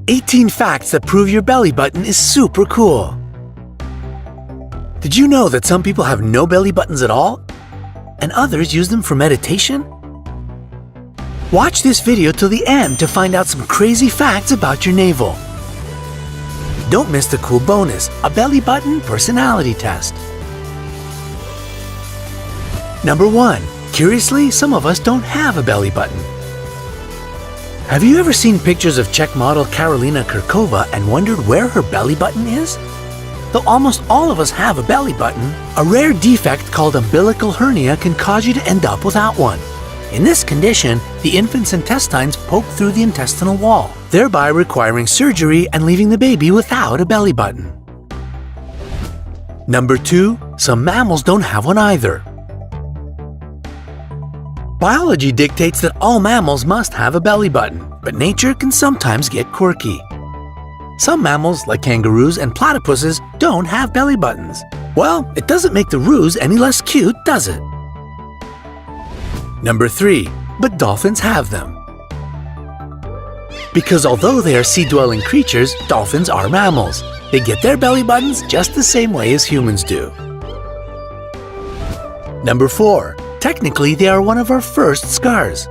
18 facts that prove your belly button is super cool. Did you know that some people have no belly buttons at all? And others use them for meditation? Watch this video till the end to find out some crazy facts about your navel. Don't miss the cool bonus, a belly button personality test. Number 1. Curiously, some of us don't have a belly button. Have you ever seen pictures of Czech model Karolina Kurkova and wondered where her belly button is? Though almost all of us have a belly button, a rare defect called umbilical hernia can cause you to end up without one. In this condition, the infant's intestines poke through the intestinal wall, thereby requiring surgery and leaving the baby without a belly button. Number 2. Some mammals don't have one either. Biology dictates that all mammals must have a belly button, but nature can sometimes get quirky. Some mammals, like kangaroos and platypuses, don't have belly buttons. Well, it doesn't make the roos any less cute, does it? Number 3. But dolphins have them. Because although they are sea-dwelling creatures, dolphins are mammals. They get their belly buttons just the same way as humans do. Number 4. Technically, they are one of our first scars.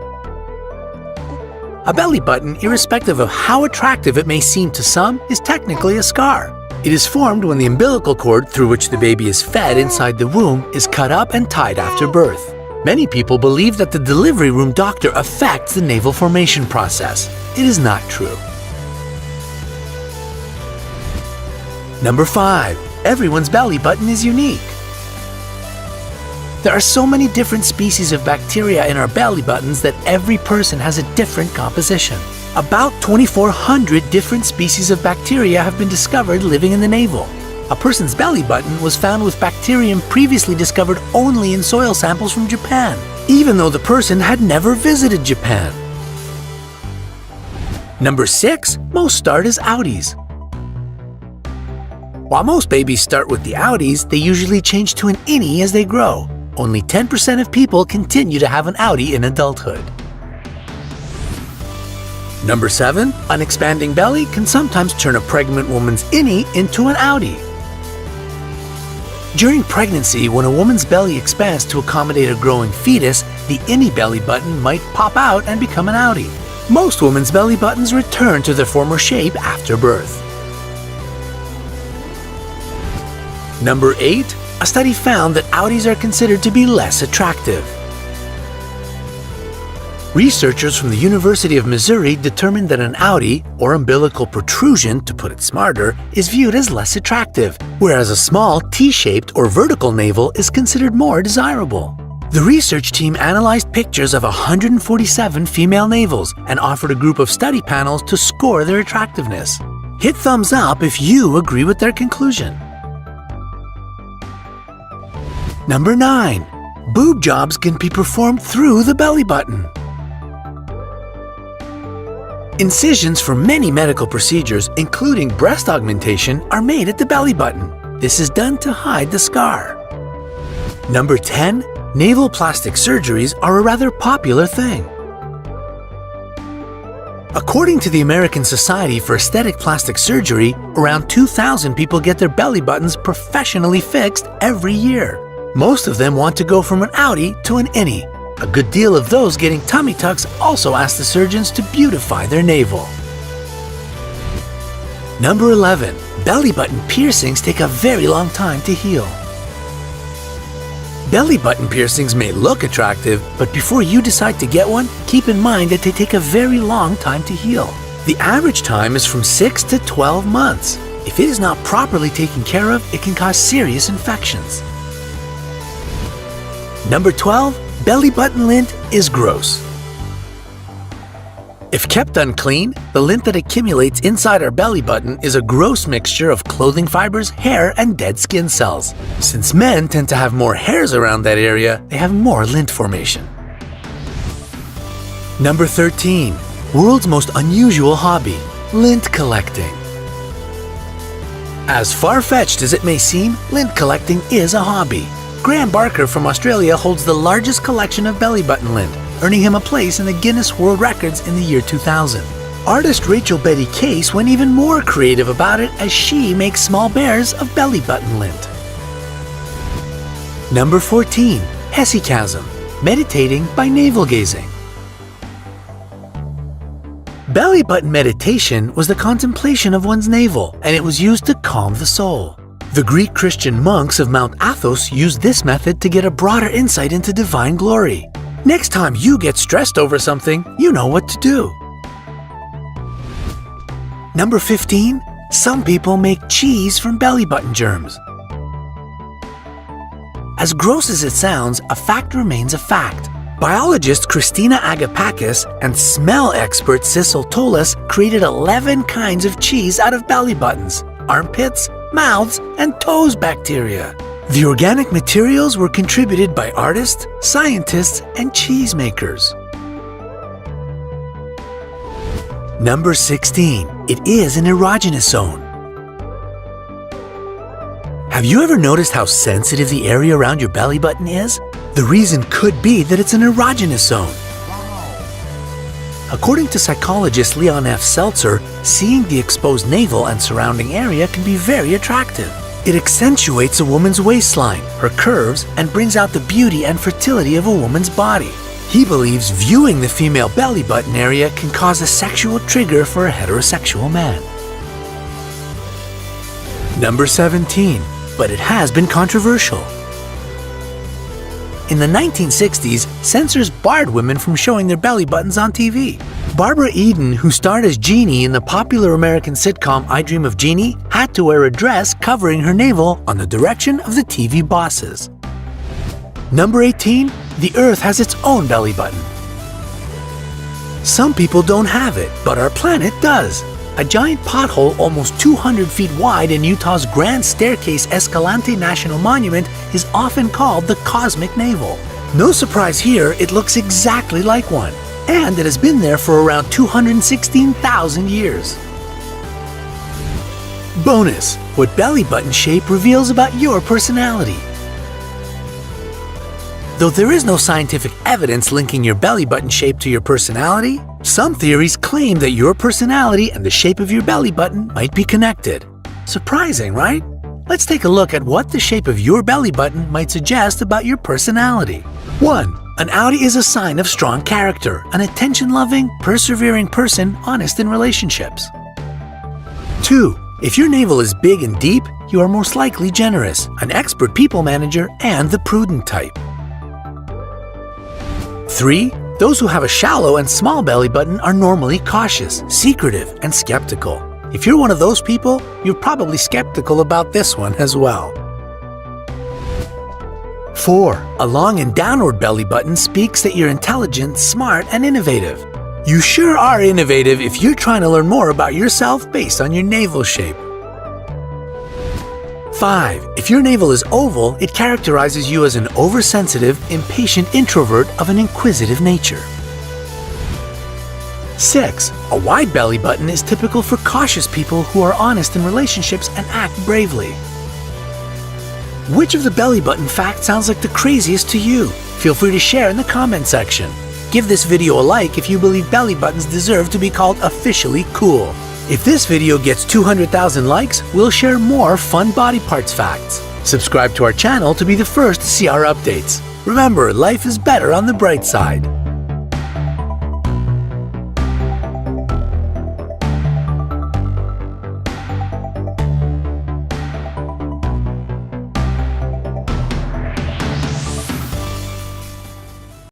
A belly button, irrespective of how attractive it may seem to some, is technically a scar. It is formed when the umbilical cord through which the baby is fed inside the womb is cut up and tied after birth. Many people believe that the delivery room doctor affects the navel formation process. It is not true. Number 5. Everyone's belly button is unique. There are so many different species of bacteria in our belly buttons that every person has a different composition. About 2,400 different species of bacteria have been discovered living in the navel. A person's belly button was found with bacterium previously discovered only in soil samples from Japan, even though the person had never visited Japan. Number 6. Most start as outies. While most babies start with the outies, they usually change to an innie as they grow. Only 10% of people continue to have an outie in adulthood. Number 7. An expanding belly can sometimes turn a pregnant woman's innie into an outie. During pregnancy, when a woman's belly expands to accommodate a growing fetus, the innie belly button might pop out and become an outie. Most women's belly buttons return to their former shape after birth. Number 8. A study found that outies are considered to be less attractive. Researchers from the University of Missouri determined that an outie, or umbilical protrusion to put it smarter, is viewed as less attractive, whereas a small T-shaped or vertical navel is considered more desirable. The research team analyzed pictures of 147 female navels and offered a group of study panels to score their attractiveness. Hit thumbs up if you agree with their conclusion. Number 9. Boob jobs can be performed through the belly button. Incisions for many medical procedures, including breast augmentation, are made at the belly button. This is done to hide the scar. Number 10. Naval plastic surgeries are a rather popular thing. According to the American Society for Aesthetic Plastic Surgery, around 2,000 people get their belly buttons professionally fixed every year. Most of them want to go from an outie to an innie. A good deal of those getting tummy tucks also ask the surgeons to beautify their navel. Number 11. Belly button piercings take a very long time to heal. Belly button piercings may look attractive, but before you decide to get one, keep in mind that they take a very long time to heal. The average time is from 6 to 12 months. If it is not properly taken care of, it can cause serious infections. Number 12. Belly button lint is gross. If kept unclean, the lint that accumulates inside our belly button is a gross mixture of clothing fibers, hair, and dead skin cells. Since men tend to have more hairs around that area, they have more lint formation. Number 13. World's most unusual hobby, lint collecting. As far-fetched as it may seem, lint collecting is a hobby. Graham Barker from Australia holds the largest collection of belly button lint, earning him a place in the Guinness World Records in the year 2000. Artist Rachel Betty Case went even more creative about it as she makes small bears of belly button lint. Number 14. Hesychasm, meditating by navel gazing. Belly button meditation was the contemplation of one's navel, and it was used to calm the soul. The Greek Christian monks of Mount Athos used this method to get a broader insight into divine glory. Next time you get stressed over something, you know what to do. Number 15. Some people make cheese from belly button germs. As gross as it sounds, a fact remains a fact. Biologist Christina Agapakis and smell expert Sissel Tolas created 11 kinds of cheese out of belly buttons, armpits, mouths, and toes bacteria. The organic materials were contributed by artists, scientists, and cheesemakers. Number 16. It is an erogenous zone. Have you ever noticed how sensitive the area around your belly button is? The reason could be that it's an erogenous zone. According to psychologist Leon F. Seltzer, seeing the exposed navel and surrounding area can be very attractive. It accentuates a woman's waistline, her curves, and brings out the beauty and fertility of a woman's body. He believes viewing the female belly button area can cause a sexual trigger for a heterosexual man. Number 17. But it has been controversial. In the 1960s, censors barred women from showing their belly buttons on TV. Barbara Eden, who starred as Jeannie in the popular American sitcom I Dream of Jeannie, had to wear a dress covering her navel on the direction of the TV bosses. Number 18. The Earth has its own belly button. Some people don't have it, but our planet does. A giant pothole almost 200 feet wide in Utah's Grand Staircase Escalante National Monument is often called the Cosmic Navel. No surprise here, it looks exactly like one, and it has been there for around 216,000 years. Bonus: what belly button shape reveals about your personality. Though there is no scientific evidence linking your belly button shape to your personality, some theories claim that your personality and the shape of your belly button might be connected. Surprising, right? Let's take a look at what the shape of your belly button might suggest about your personality. 1. An outie is a sign of strong character, an attention-loving, persevering person honest in relationships. 2. If your navel is big and deep, you are most likely generous, an expert people manager, and the prudent type. 3. Those who have a shallow and small belly button are normally cautious, secretive, and skeptical. If you're one of those people, you're probably skeptical about this one as well. 4. A long and downward belly button speaks that you're intelligent, smart, and innovative. You sure are innovative if you're trying to learn more about yourself based on your navel shape. 5. If your navel is oval, it characterizes you as an oversensitive, impatient introvert of an inquisitive nature. 6. A wide belly button is typical for cautious people who are honest in relationships and act bravely. Which of the belly button facts sounds like the craziest to you? Feel free to share in the comment section. Give this video a like if you believe belly buttons deserve to be called officially cool. If this video gets 200,000 likes, we'll share more fun body parts facts. Subscribe to our channel to be the first to see our updates. Remember, life is better on the bright side.